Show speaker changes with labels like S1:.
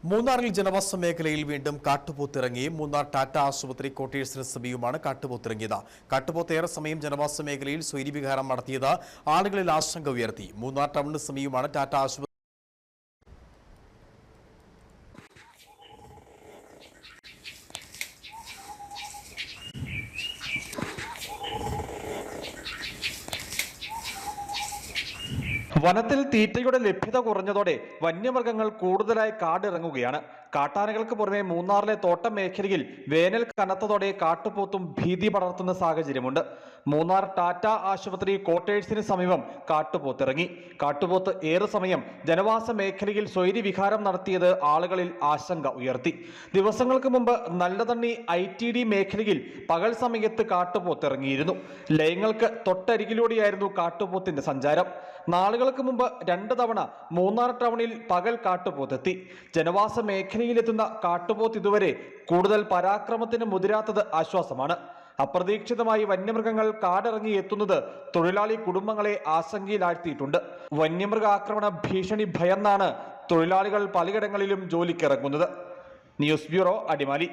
S1: മൂന്നാറിൽ ജനവാസ മേഖലയിൽ വീണ്ടും കാട്ടുപോത്തിറങ്ങി. മൂന്നാർ ടാറ്റ ആശുപത്രി ക്വാർട്ടേഴ്സിന് സമീപമാണ് കാട്ടുപോത്തിറങ്ങിയത്. കാട്ടുപോത്ത് ഏറെ സമയം ജനവാസ മേഖലയിൽ സ്വൈര്യവിഹാരം നടത്തിയത് ആളുകളിൽ ആശങ്ക ഉയർത്തി. മൂന്നാർ ടൗണിന് സമീപമാണ് ടാറ്റ ആശുപത്രി.
S2: വനത്തിൽ തീറ്റയുടെ ലഭ്യത കുറഞ്ഞതോടെ വന്യമൃഗങ്ങൾ കൂടുതലായി കാടിറങ്ങുകയാണ്. കാട്ടാനകൾക്ക് പുറമെ മൂന്നാറിലെ തോട്ടം മേഖലയിൽ വേനൽ കനത്തതോടെ കാട്ടുപോത്തും ഭീതി പടർത്തുന്ന സാഹചര്യമുണ്ട്. മൂന്നാർ ടാറ്റ ആശുപത്രി ക്വാർട്ടേഴ്സിന് സമീപം കാട്ടുപോത്തിറങ്ങി. കാട്ടുപോത്ത് ഏറെ സമയം ജനവാസ മേഖലയിൽ സ്വൈര്യവിഹാരം നടത്തിയത് ആളുകളിൽ ആശങ്ക ഉയർത്തി. ദിവസങ്ങൾക്ക് മുമ്പ് നല്ലതണ്ണി ITD മേഖലയിൽ പകൽ സമയത്ത് കാട്ടുപോത്തിറങ്ങിയിരുന്നു. ലയങ്ങൾക്ക് തൊട്ടരികിലൂടെയായിരുന്നു കാട്ടുപോത്തിന്റെ സഞ്ചാരം. നാളുകൾക്ക് മുമ്പ് 2 തവണ മൂന്നാർ ടൗണിൽ പകൽ കാട്ടുപോത്തെത്തി. ജനവാസ മേഖലയിലെത്തുന്ന കാട്ടുപോത്ത് ഇതുവരെ കൂടുതൽ പരാക്രമത്തിന് മുതിരാത്തത് ആശ്വാസമാണ്. അപ്രതീക്ഷിതമായി വന്യമൃഗങ്ങൾ കാടിറങ്ങി എത്തുന്നത് തൊഴിലാളി കുടുംബങ്ങളെ ആശങ്കയിലാഴ്ത്തിയിട്ടുണ്ട്. വന്യമൃഗ ആക്രമണ ഭീഷണി ഭയന്നാണ് തൊഴിലാളികൾ പലയിടങ്ങളിലും ജോലിക്കിറങ്ങുന്നത്. News bureau, Adimali.